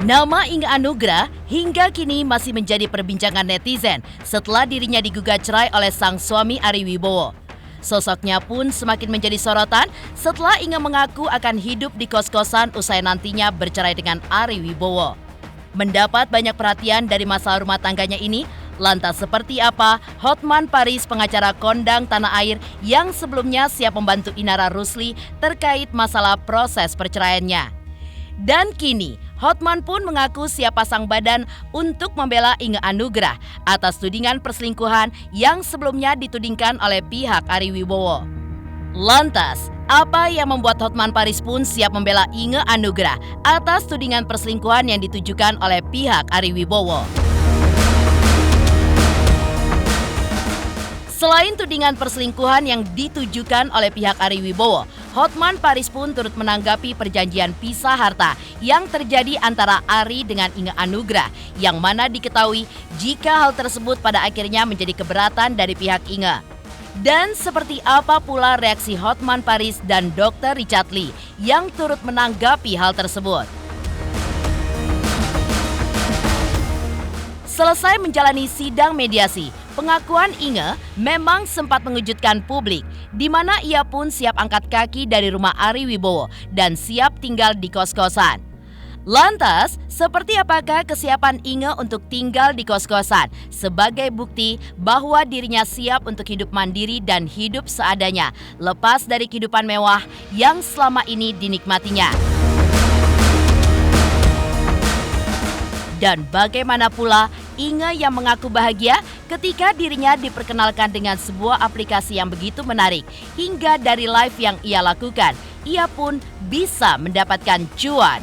Nama Inge Anugrah hingga kini masih menjadi perbincangan netizen setelah dirinya digugat cerai oleh sang suami Ari Wibowo. Sosoknya pun semakin menjadi sorotan setelah Inge mengaku akan hidup di kos-kosan usai nantinya bercerai dengan Ari Wibowo. Mendapat banyak perhatian dari masalah rumah tangganya ini, lantas seperti apa Hotman Paris, pengacara kondang tanah air yang sebelumnya siap membantu Inara Rusli terkait masalah proses perceraiannya. Dan kini Hotman pun mengaku siap pasang badan untuk membela Inge Anugrah atas tudingan perselingkuhan yang sebelumnya ditudingkan oleh pihak Ari Wibowo. Lantas, apa yang membuat Hotman Paris pun siap membela Inge Anugrah atas tudingan perselingkuhan yang ditujukan oleh pihak Ari Wibowo? Selain tudingan perselingkuhan yang ditujukan oleh pihak Ari Wibowo, Hotman Paris pun turut menanggapi perjanjian pisah harta yang terjadi antara Ari dengan Inge Anugrah, yang mana diketahui jika hal tersebut pada akhirnya menjadi keberatan dari pihak Inge. Dan seperti apa pula reaksi Hotman Paris dan Dr. Richard Lee yang turut menanggapi hal tersebut? Selesai menjalani sidang mediasi, pengakuan Inge memang sempat mengejutkan publik, di mana ia pun siap angkat kaki dari rumah Ari Wibowo dan siap tinggal di kos-kosan. Lantas, seperti apakah kesiapan Inge untuk tinggal di kos-kosan sebagai bukti bahwa dirinya siap untuk hidup mandiri dan hidup seadanya, lepas dari kehidupan mewah yang selama ini dinikmatinya? Dan bagaimana pula Inge yang mengaku bahagia ketika dirinya diperkenalkan dengan sebuah aplikasi yang begitu menarik, hingga dari live yang ia lakukan, ia pun bisa mendapatkan cuan.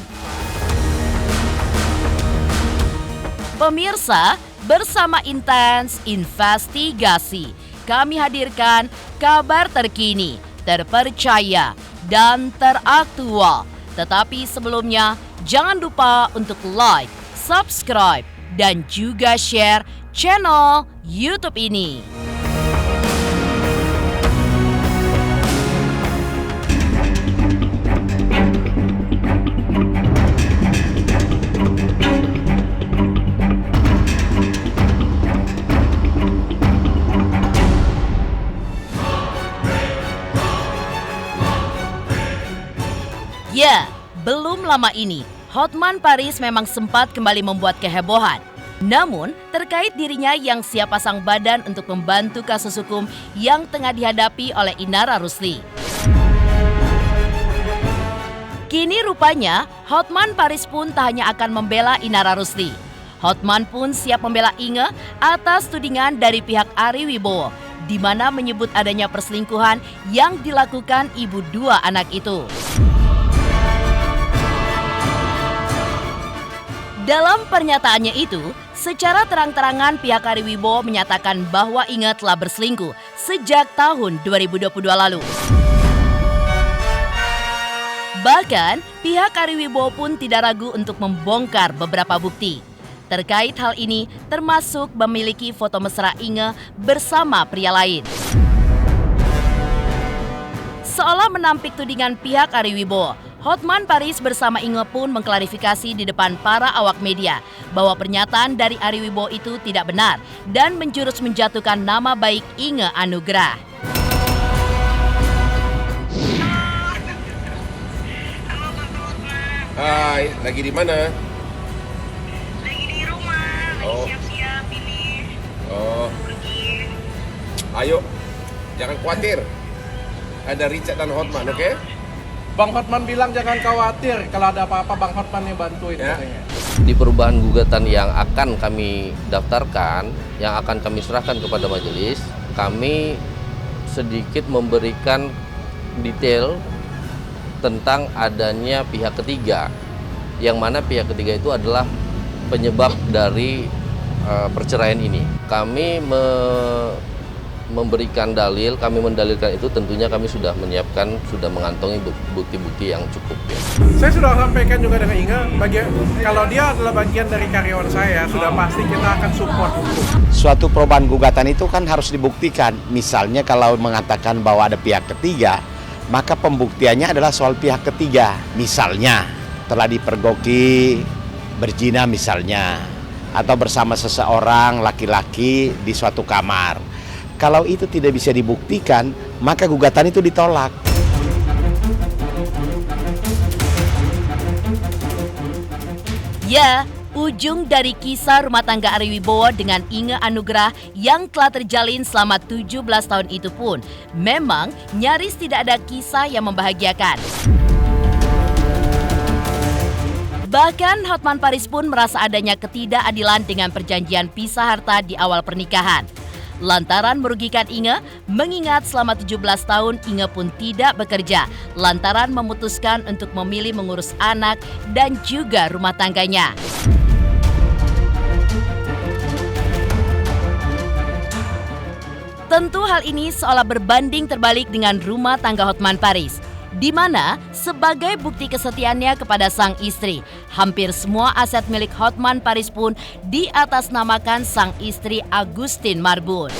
Pemirsa, bersama Intens Investigasi, kami hadirkan kabar terkini, terpercaya, dan teraktual. Tetapi sebelumnya, jangan lupa untuk like, subscribe, dan juga share channel YouTube ini. Ya, belum lama ini Hotman Paris memang sempat kembali membuat kehebohan. Namun, terkait dirinya yang siap pasang badan untuk membantu kasus hukum yang tengah dihadapi oleh Inara Rusli. Kini rupanya, Hotman Paris pun tak hanya akan membela Inara Rusli. Hotman pun siap membela Inge atas tudingan dari pihak Ari Wibowo, di mana menyebut adanya perselingkuhan yang dilakukan ibu dua anak itu. Dalam pernyataannya itu, secara terang-terangan pihak Ari Wibowo menyatakan bahwa Inge telah berselingkuh sejak tahun 2022 lalu. Bahkan, pihak Ari Wibowo pun tidak ragu untuk membongkar beberapa bukti. Terkait hal ini, termasuk memiliki foto mesra Inge bersama pria lain. Seolah menampik tudingan pihak Ari Wibowo, Hotman Paris bersama Inge pun mengklarifikasi di depan para awak media bahwa pernyataan dari Ari Wibowo itu tidak benar dan menjurus menjatuhkan nama baik Inge Anugrah. Hai, lagi di mana? Lagi di rumah, lagi siap-siap ini. Pergi. Ayo, jangan khawatir. Ada Richard dan Hotman, oke? Bang Hotman bilang jangan khawatir, kalau ada apa-apa Bang Hotman yang bantuin katanya. Di perubahan gugatan yang akan kami daftarkan, yang akan kami serahkan kepada majelis, kami sedikit memberikan detail tentang adanya pihak ketiga, yang mana pihak ketiga itu adalah penyebab dari perceraian ini. Kami memberikan dalil, kami mendalilkan itu, tentunya kami sudah menyiapkan, sudah mengantongi bukti-bukti yang cukup. Ya. Saya sudah sampaikan juga dengan Inge, kalau dia adalah bagian dari karyawan saya, sudah pasti kita akan support hukum. Suatu perubahan gugatan itu kan harus dibuktikan. Misalnya kalau mengatakan bahwa ada pihak ketiga, maka pembuktiannya adalah soal pihak ketiga. Misalnya telah dipergoki berzina misalnya, atau bersama seseorang laki-laki di suatu kamar. Kalau itu tidak bisa dibuktikan, maka gugatan itu ditolak. Ya, ujung dari kisah rumah tangga Ari Wibowo dengan Inge Anugrah yang telah terjalin selama 17 tahun itu pun memang nyaris tidak ada kisah yang membahagiakan. Bahkan Hotman Paris pun merasa adanya ketidakadilan dengan perjanjian pisah harta di awal pernikahan. Lantaran merugikan Inge, mengingat selama 17 tahun Inge pun tidak bekerja, lantaran memutuskan untuk memilih mengurus anak dan juga rumah tangganya. Tentu hal ini seolah berbanding terbalik dengan rumah tangga Hotman Paris, di mana sebagai bukti kesetiaannya kepada sang istri, hampir semua aset milik Hotman Paris pun diatasnamakan sang istri Agustin Marbun.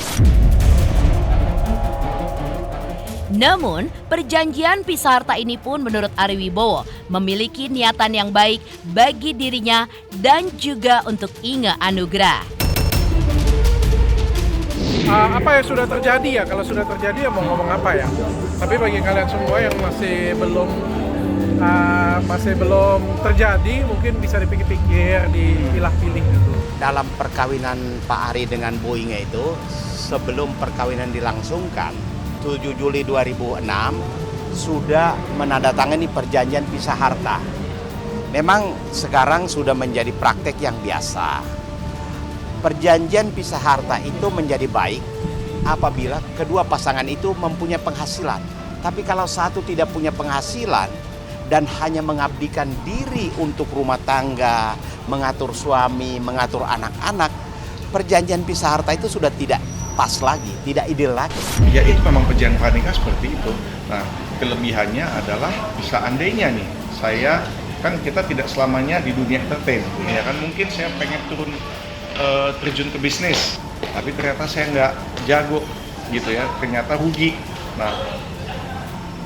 Namun, perjanjian pisah harta ini pun menurut Ari Wibowo memiliki niatan yang baik bagi dirinya dan juga untuk Inge Anugrah. Apa yang sudah terjadi ya? Kalau sudah terjadi ya mau ngomong apa ya? Tapi bagi kalian semua yang masih belum terjadi, mungkin bisa dipikir-pikir, dipilah-pilih gitu. Dalam perkawinan Pak Ari dengan Bu Inge itu, sebelum perkawinan dilangsungkan, 7 Juli 2006, sudah menandatangani perjanjian pisah harta. Memang sekarang sudah menjadi praktek yang biasa. Perjanjian pisah harta itu menjadi baik apabila kedua pasangan itu mempunyai penghasilan. Tapi kalau satu tidak punya penghasilan dan hanya mengabdikan diri untuk rumah tangga, mengatur suami, mengatur anak-anak, perjanjian pisah harta itu sudah tidak pas lagi, tidak ideal lagi. Ya itu memang perjanjian pranikah seperti itu. Nah, kelebihannya adalah seandainya nih, saya kan kita tidak selamanya di dunia entertain, ya kan mungkin saya pengen terjun ke bisnis, tapi ternyata saya nggak jago gitu ya, ternyata rugi. Nah,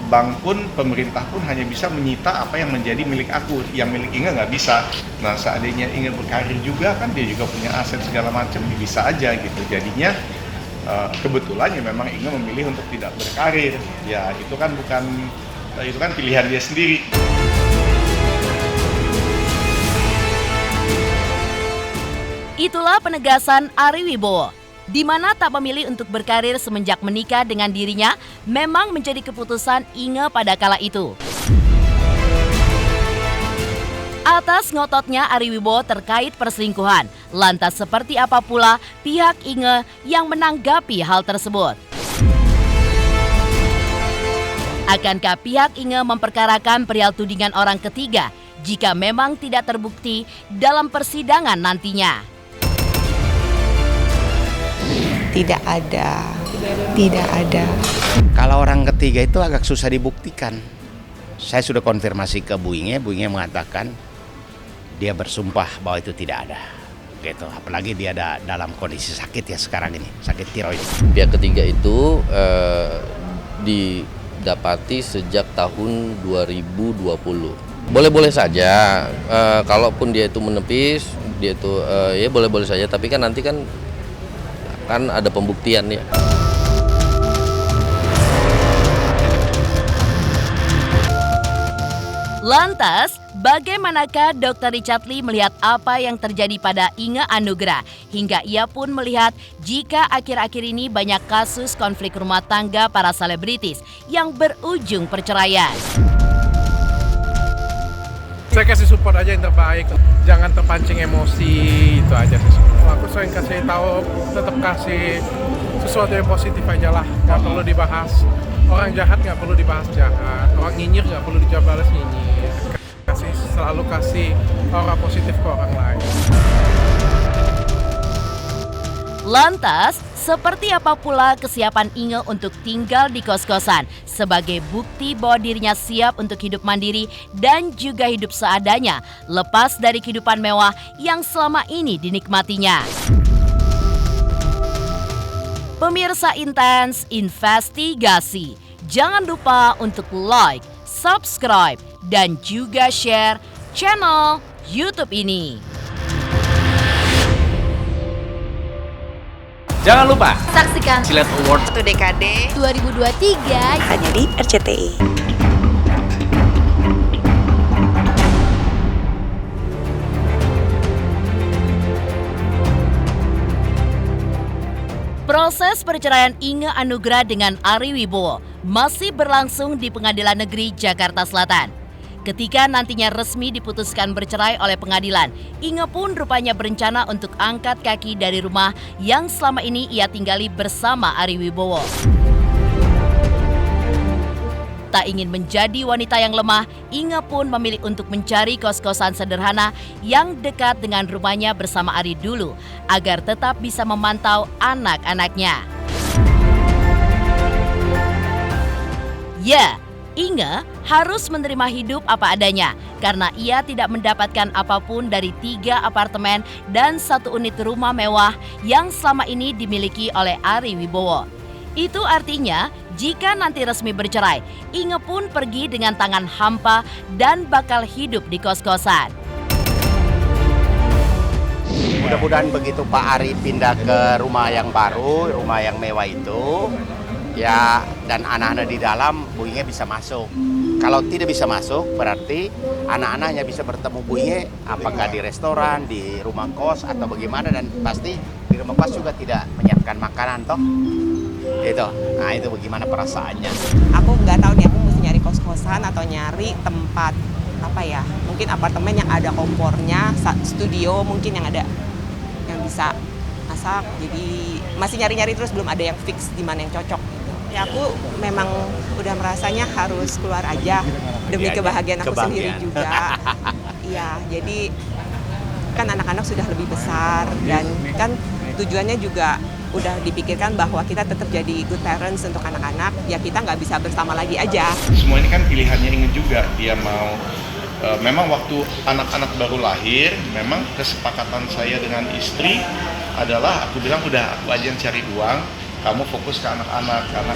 bank pun, pemerintah pun hanya bisa menyita apa yang menjadi milik aku, yang milik Inge nggak bisa. Nah, seandainya Inge berkarir juga kan dia juga punya aset segala macam, bisa aja gitu. Jadinya kebetulan ya memang Inge memilih untuk tidak berkarir. Ya itu kan pilihan dia sendiri. Itulah penegasan Ari Wibowo, di mana tak memilih untuk berkarir semenjak menikah dengan dirinya memang menjadi keputusan Inge pada kala itu. Atas ngototnya Ari Wibowo terkait perselingkuhan, lantas seperti apa pula pihak Inge yang menanggapi hal tersebut? Akankah pihak Inge memperkarakan perihal tudingan orang ketiga jika memang tidak terbukti dalam persidangan nantinya? Tidak ada. Kalau orang ketiga itu agak susah dibuktikan. Saya sudah konfirmasi ke Bu Inge mengatakan dia bersumpah bahwa itu tidak ada. Gitu. Apalagi dia ada dalam kondisi sakit ya sekarang ini, sakit tiroid. Pihak ketiga itu didapati sejak tahun 2020. Boleh-boleh saja, kalaupun dia itu menepis, dia itu ya boleh-boleh saja. Tapi kan nanti kan ada pembuktian ya. Lantas, bagaimanakah Dr. Richard Lee melihat apa yang terjadi pada Inge Anugrah? Hingga ia pun melihat jika akhir-akhir ini banyak kasus konflik rumah tangga para selebritis yang berujung perceraian. Saya kasih support aja yang terbaik, jangan terpancing emosi, itu aja sih. Aku sering kasih tahu, tetap kasih sesuatu yang positif aja lah, nggak perlu dibahas. Orang jahat nggak perlu dibahas jahat, orang nyinyir nggak perlu dijawab balas nyinyir. Selalu kasih aura positif ke orang lain. Lantas, seperti apa pula kesiapan Inge untuk tinggal di kos-kosan sebagai bukti bahwa dirinya siap untuk hidup mandiri dan juga hidup seadanya, lepas dari kehidupan mewah yang selama ini dinikmatinya. Pemirsa Intens Investigasi, jangan lupa untuk like, subscribe, dan juga share channel YouTube ini. Jangan lupa saksikan Silet Award 1 dekade 2023 hanya di RCTI. Proses perceraian Inge Anugrah dengan Ari Wibowo masih berlangsung di Pengadilan Negeri Jakarta Selatan. Ketika nantinya resmi diputuskan bercerai oleh pengadilan, Inge pun rupanya berencana untuk angkat kaki dari rumah yang selama ini ia tinggali bersama Ari Wibowo. Tak ingin menjadi wanita yang lemah, Inge pun memilih untuk mencari kos-kosan sederhana yang dekat dengan rumahnya bersama Ari dulu, agar tetap bisa memantau anak-anaknya. Ya, Inge harus menerima hidup apa adanya karena ia tidak mendapatkan apapun dari 3 apartemen dan 1 unit rumah mewah yang selama ini dimiliki oleh Ari Wibowo. Itu artinya jika nanti resmi bercerai, Inge pun pergi dengan tangan hampa dan bakal hidup di kos-kosan. Mudah-mudahan begitu Pak Ari pindah ke rumah yang baru, rumah yang mewah itu, ya, dan anak-anak di dalam, Bu Inge bisa masuk. Kalau tidak bisa masuk, berarti anak-anaknya bisa bertemu Bu Inge, apakah di restoran, di rumah kos, atau bagaimana, dan pasti di rumah kos juga tidak menyiapkan makanan, toh. Itu, nah itu bagaimana perasaannya. Aku nggak tahu nih, aku mesti nyari kos-kosan atau nyari tempat apa ya, mungkin apartemen yang ada kompornya, studio mungkin yang ada yang bisa masak. Jadi masih nyari-nyari terus, belum ada yang fix di mana yang cocok. Ya aku memang udah merasanya harus keluar aja demi kebahagiaan aku sendiri juga. Iya, jadi kan anak-anak sudah lebih besar dan kan tujuannya juga udah dipikirkan bahwa kita tetap jadi good parents untuk anak-anak, ya kita nggak bisa bersama lagi aja. Semua ini kan pilihannya Inge juga, dia mau memang waktu anak-anak baru lahir, memang kesepakatan saya dengan istri adalah aku bilang udah aku aja yang cari uang, kamu fokus ke anak-anak karena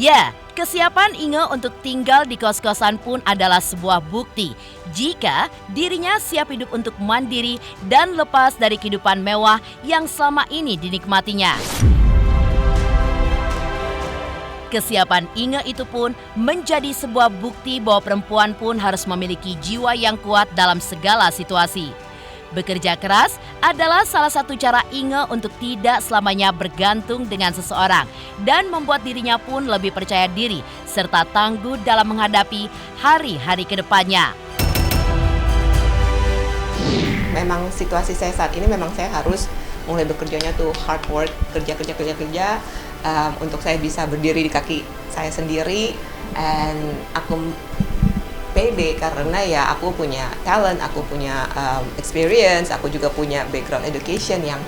Ya, kesiapan Inge untuk tinggal di kos-kosan pun adalah sebuah bukti jika dirinya siap hidup untuk mandiri dan lepas dari kehidupan mewah yang selama ini dinikmatinya. Kesiapan Inge itu pun menjadi sebuah bukti bahwa perempuan pun harus memiliki jiwa yang kuat dalam segala situasi. Bekerja keras adalah salah satu cara Inge untuk tidak selamanya bergantung dengan seseorang dan membuat dirinya pun lebih percaya diri serta tangguh dalam menghadapi hari-hari ke depannya. Memang situasi saya saat ini memang saya harus mulai bekerjanya tuh hard work, kerja untuk saya bisa berdiri di kaki saya sendiri, dan aku pede karena ya aku punya talent, aku punya experience, aku juga punya background education yang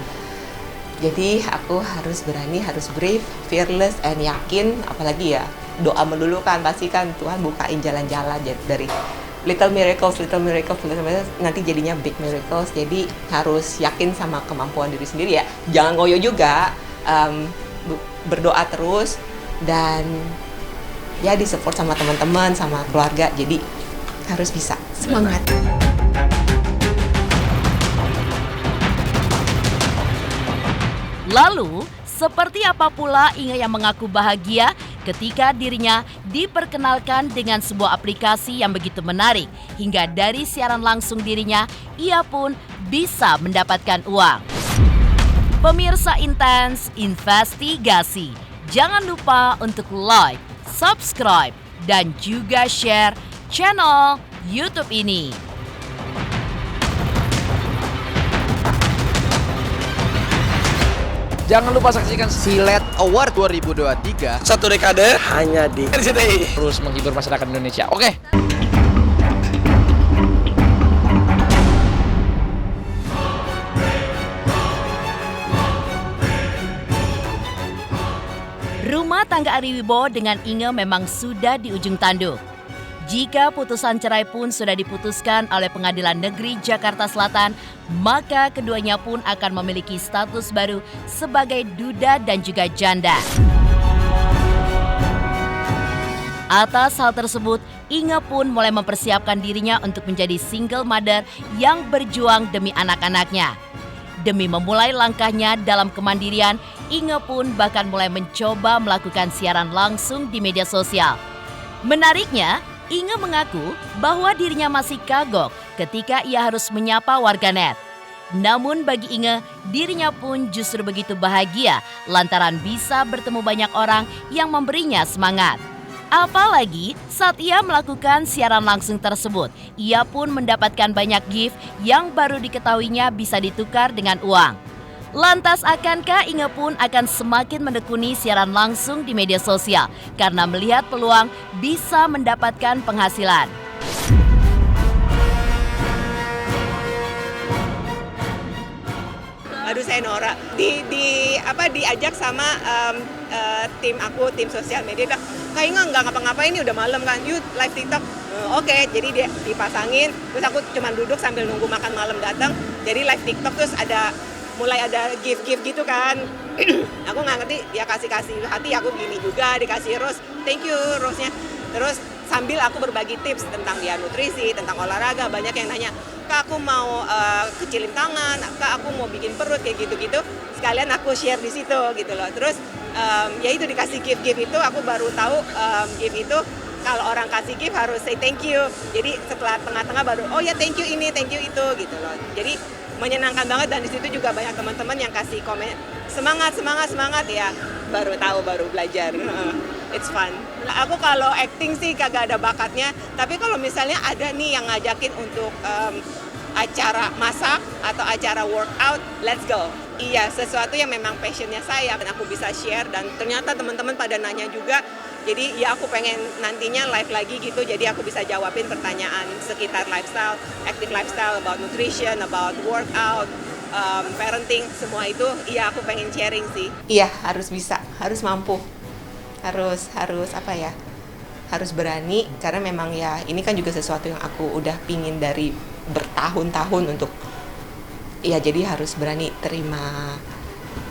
jadi aku harus berani, harus brave, fearless, and yakin. Apalagi ya doa melulu kan, pasti kan Tuhan bukain jalan-jalan dari little miracles, nanti jadinya big miracles. Jadi harus yakin sama kemampuan diri sendiri ya, jangan ngoyo juga, berdoa terus dan ya disupport sama teman-teman, sama keluarga, jadi harus bisa, semangat. Lalu, seperti apa pula Inge yang mengaku bahagia ketika dirinya diperkenalkan dengan sebuah aplikasi yang begitu menarik hingga dari siaran langsung dirinya, ia pun bisa mendapatkan uang. Pemirsa Intens Investigasi, jangan lupa untuk like, subscribe, dan juga share channel YouTube ini. Jangan lupa saksikan Silet Award 2023 1 dekade hanya di RCTI. terus menghibur masyarakat Indonesia. Oke. Rumah tangga Ari Wibowo dengan Inge memang sudah di ujung tanduk. Jika putusan cerai pun sudah diputuskan oleh Pengadilan Negeri Jakarta Selatan, maka keduanya pun akan memiliki status baru sebagai duda dan juga janda. Atas hal tersebut, Inge pun mulai mempersiapkan dirinya untuk menjadi single mother yang berjuang demi anak-anaknya. Demi memulai langkahnya dalam kemandirian, Inge pun bahkan mulai mencoba melakukan siaran langsung di media sosial. Menariknya, Inge mengaku bahwa dirinya masih kagok ketika ia harus menyapa warganet. Namun bagi Inge, dirinya pun justru begitu bahagia lantaran bisa bertemu banyak orang yang memberinya semangat. Apalagi saat ia melakukan siaran langsung tersebut, ia pun mendapatkan banyak gift yang baru diketahuinya bisa ditukar dengan uang. Lantas akankah Inge pun akan semakin menekuni siaran langsung di media sosial karena melihat peluang bisa mendapatkan penghasilan? Aduh, saya norak. Diajak sama tim sosial media bilang, "Kak Inge nggak ngapa-ngapain, ini udah malam kan, yuk live TikTok." Oke, jadi dia dipasangin, terus aku cuma duduk sambil nunggu makan malam datang. Jadi live TikTok terus mulai ada gift gitu kan. Aku nggak ngerti, ya kasih hati, aku gini juga dikasih rose, thank you rose-nya. Terus sambil aku berbagi tips tentang nutrisi, tentang olahraga, banyak yang nanya, "Kak, aku mau kecilin tangan, Kak, aku mau bikin perut," kayak gitu-gitu. Sekalian aku share di situ gitu loh. Terus ya itu dikasih gift itu, aku baru tahu gift itu kalau orang kasih gift harus say thank you. Jadi setelah tengah-tengah baru, oh ya thank you ini, thank you itu gitu loh. Jadi menyenangkan banget, dan di situ juga banyak teman-teman yang kasih komen semangat ya, baru tahu, baru belajar. It's fun. Aku kalau acting sih kagak ada bakatnya, tapi kalau misalnya ada nih yang ngajakin untuk acara masak atau acara workout, let's go. Iya, sesuatu yang memang passionnya saya, dan aku bisa share, dan ternyata teman-teman pada nanya juga. Jadi ya aku pengen nantinya live lagi gitu, jadi aku bisa jawabin pertanyaan sekitar lifestyle, active lifestyle, about nutrition, about workout, parenting, semua itu iya aku pengen sharing sih. Iya, harus bisa, harus mampu, harus harus berani, karena memang ya ini kan juga sesuatu yang aku udah pingin dari bertahun-tahun untuk, ya jadi harus berani terima,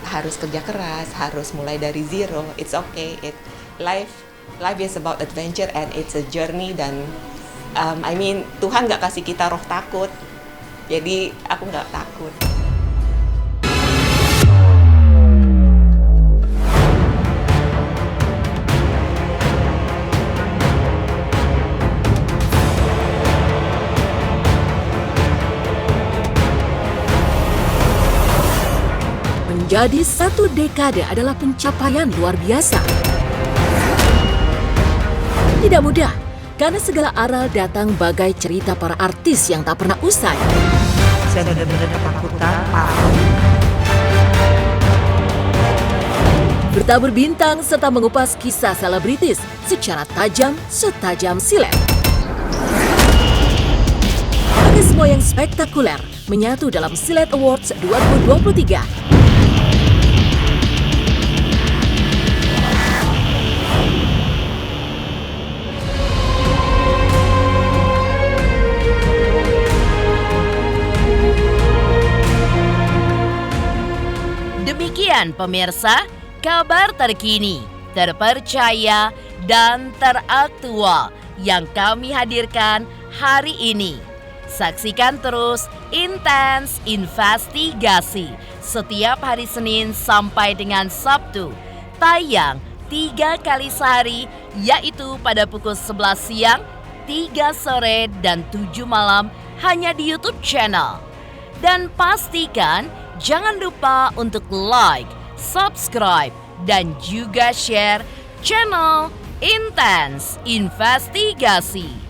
harus kerja keras, harus mulai dari zero. It's okay, life is about adventure and it's a journey, dan Tuhan nggak kasih kita roh takut, jadi aku nggak takut. Menjadi 1 dekade adalah pencapaian luar biasa. Tidak mudah, karena segala aral datang bagai cerita para artis yang tak pernah usai. Saya benar-benar ketakutan, Pak. Bertabur bintang serta mengupas kisah selebritis secara tajam setajam silet. Ada semua yang spektakuler menyatu dalam Silet Awards 2023. Demikian pemirsa, kabar terkini, terpercaya, dan teraktual yang kami hadirkan hari ini. Saksikan terus Intens Investigasi setiap hari Senin sampai dengan Sabtu. Tayang 3 kali sehari, yaitu pada pukul 11 siang, 3 sore, dan 7 malam hanya di YouTube channel. Dan pastikan jangan lupa untuk like, subscribe, dan juga share channel Intens Investigasi.